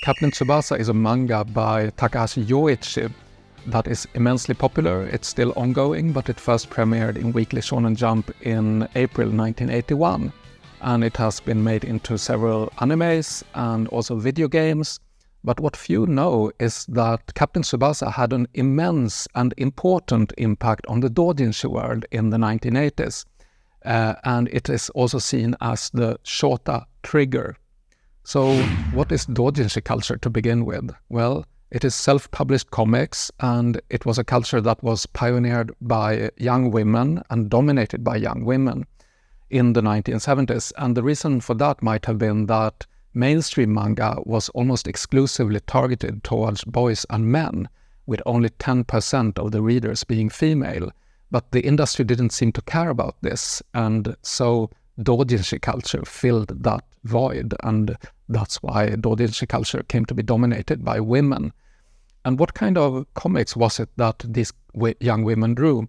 Captain Tsubasa is a manga by Takahashi Yoichi that is immensely popular. It's still ongoing, but it first premiered in Weekly Shonen Jump in April 1981. And it has been made into several animes and also video games. But what few know is that Captain Tsubasa had an immense and important impact on the dōjinshi world in the 1980s. And it is also seen as the shota trigger. So what is dōjinshi culture to begin with? Well, it is self-published comics, and it was a culture that was pioneered by young women and dominated by young women in the 1970s. And the reason for that might have been that mainstream manga was almost exclusively targeted towards boys and men, with only 10% of the readers being female. But the industry didn't seem to care about this, and so dōjinshi culture filled that void, and that's why dōjinshi culture came to be dominated by women. And what kind of comics was it that these young women drew?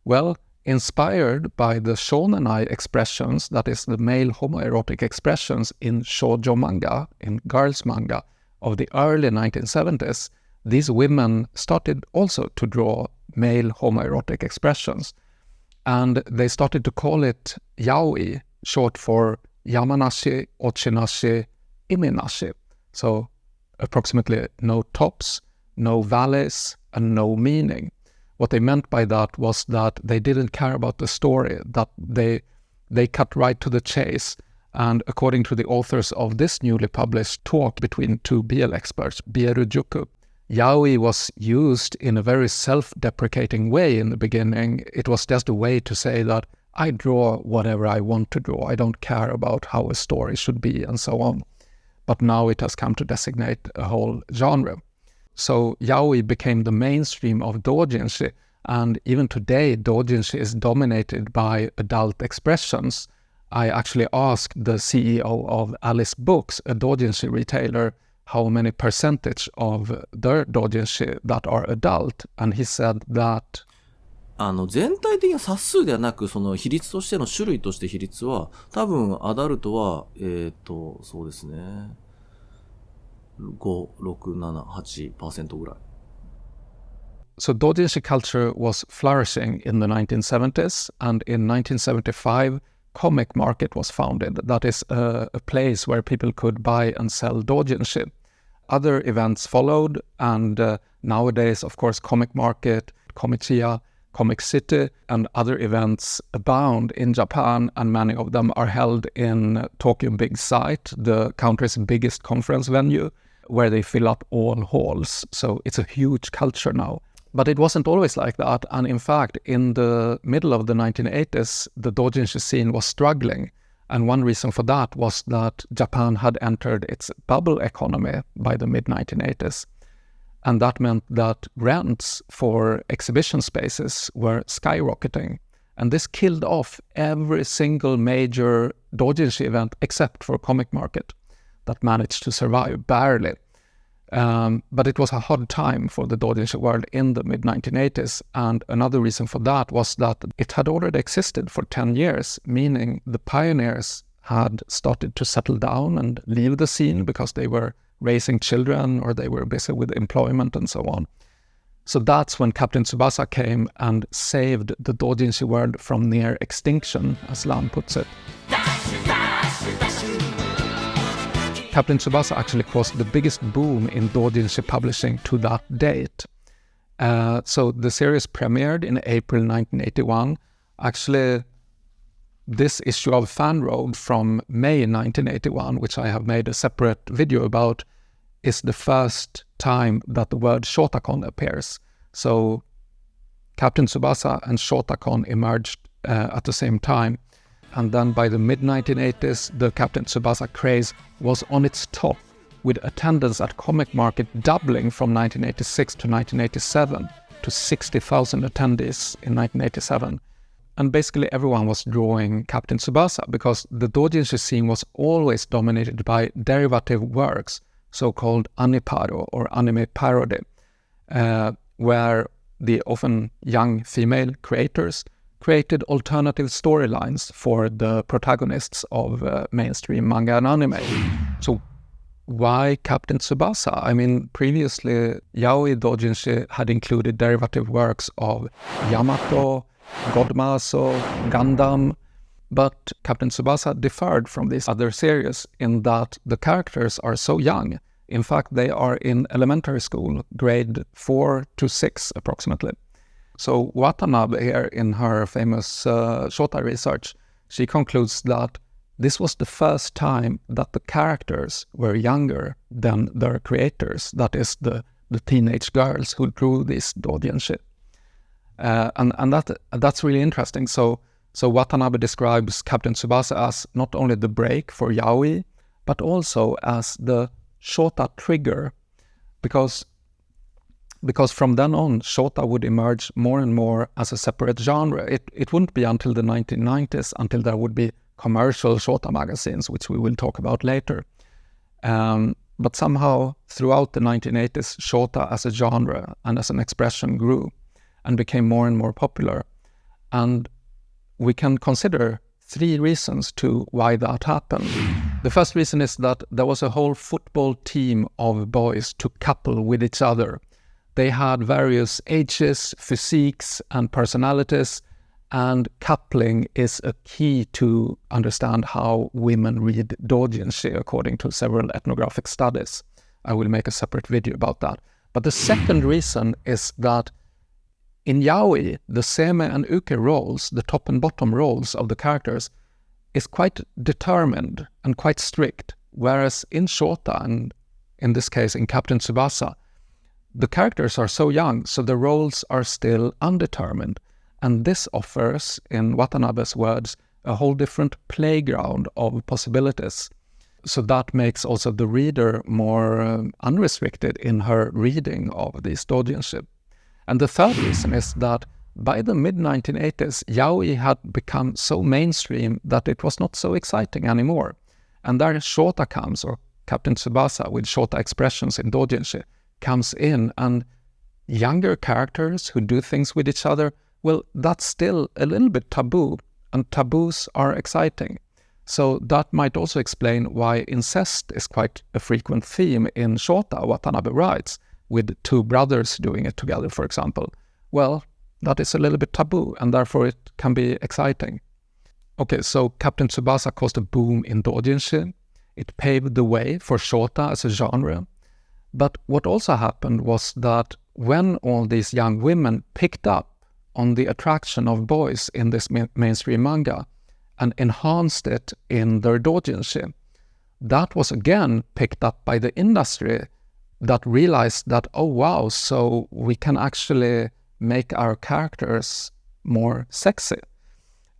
Well, inspired by the shonenai expressions, that is the male homoerotic expressions in shoujo manga, in girls manga of the early 1970s, these women started also to draw male homoerotic expressions. And they started to call it yaoi, short for yamanashi, ochinashi, iminashi. So approximately no tops, no valleys, and no meaning. What they meant by that was that they didn't care about the story, that they cut right to the chase. And according to the authors of this newly published talk between two BL experts, Bierujuku, yaoi was used in a very self-deprecating way in the beginning. It was just a way to say that I draw whatever I want to draw. I don't care about how a story should be and so on. But now it has come to designate a whole genre. So yaoi became the mainstream of dōjinshi, and even today dōjinshi is dominated by adult expressions. I actually asked the CEO of Alice Books, a dōjinshi retailer, how many percentage of their dōjinshi that are adult, and he said that 全体的な冊数ではなく、その比率としての種類として比率は、多分アダルトは、そうですね。5、6、7、8% ぐらい。So dōjinshi culture was flourishing in the 1970s, and in 1975, Comic Market was founded. That is a place where people could buy and sell dōjinshi. Other events followed, and nowadays, of course, Comic Market, Komichiya, Comic City, and other events abound in Japan, and many of them are held in Tokyo Big Sight, the country's biggest conference venue, where they fill up all halls. So it's a huge culture now. But it wasn't always like that, and in fact, in the middle of the 1980s, the dōjinshi scene was struggling. And one reason for that was that Japan had entered its bubble economy by the mid-1980s. And that meant that rents for exhibition spaces were skyrocketing. And this killed off every single major dōjinshi event except for Comic Market that managed to survive, barely. But it was a hard time for the dōjinshi world in the mid-1980s. And another reason for that was that it had already existed for 10 years, meaning the pioneers had started to settle down and leave the scene because they were raising children or they were busy with employment and so on. So that's when Captain Tsubasa came and saved the dōjinshi world from near extinction, as Lam puts it. Captain Tsubasa actually caused the biggest boom in dōjinshi publishing to that date. So the series premiered in April 1981. Actually, this issue of Fan Road from May 1981, which I have made a separate video about, is the first time that the word shotacon appears. So Captain Tsubasa and shotacon emerged at the same time. And then by the mid-1980s, the Captain Tsubasa craze was on its top, with attendance at Comic Market doubling from 1986 to 1987 to 60,000 attendees in 1987. And basically everyone was drawing Captain Tsubasa because the dōjinshi scene was always dominated by derivative works, so-called aniparo or anime parody, where the often young female creators created alternative storylines for the protagonists of mainstream manga and anime. So why Captain Tsubasa? I mean, previously, yaoi dōjinshi had included derivative works of Yamato, Godmaso, Gundam, but Captain Tsubasa differed from these other series in that the characters are so young. In fact, they are in elementary school, grade 4 to 6 approximately. So Watanabe here in her famous shota research, she concludes that this was the first time that the characters were younger than their creators, that is the teenage girls who drew this dōjinshi. And that's really interesting. So Watanabe describes Captain Tsubasa as not only the break for yaoi, but also as the shota trigger, because from then on, shota would emerge more and more as a separate genre. It wouldn't be until the 1990s until there would be commercial shota magazines, which we will talk about later. But somehow, throughout the 1980s, shota as a genre and as an expression grew and became more and more popular. And we can consider 3 reasons to why that happened. The first reason is that there was a whole football team of boys to couple with each other. They had various ages, physiques, and personalities, and coupling is a key to understand how women read dōjinshi, according to several ethnographic studies. I will make a separate video about that. But the second reason is that in yaoi, the seme and uke roles, the top and bottom roles of the characters, is quite determined and quite strict, whereas in shota, and in this case in Captain Tsubasa, the characters are so young, so the roles are still undetermined. And this offers, in Watanabe's words, a whole different playground of possibilities. So that makes also the reader more unrestricted in her reading of these dōjinshi. And the third reason is that by the mid-1980s, yaoi had become so mainstream that it was not so exciting anymore. And there shota comes, or Captain Tsubasa with shota expressions in dōjinshi, comes in, and younger characters who do things with each other, well, that's still a little bit taboo, and taboos are exciting. So that might also explain why incest is quite a frequent theme in shota, Watanabe writes, with 2 brothers doing it together, for example. Well, that is a little bit taboo, and therefore it can be exciting. Okay, so Captain Tsubasa caused a boom in dōjinshi. It paved the way for shota as a genre. But what also happened was that when all these young women picked up on the attraction of boys in this mainstream manga and enhanced it in their dōjinshi, that was again picked up by the industry that realized that, oh wow, so we can actually make our characters more sexy.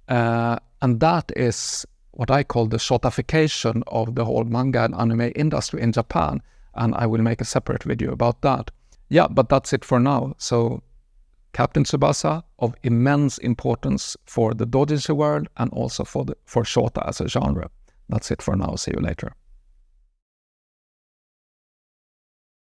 And that is what I call the shotification of the whole manga and anime industry in Japan. And I will make a separate video about that. Yeah, but that's it for now. So Captain Tsubasa, of immense importance for the dōjinshi world and also for shota as a genre. That's it for now. See you later.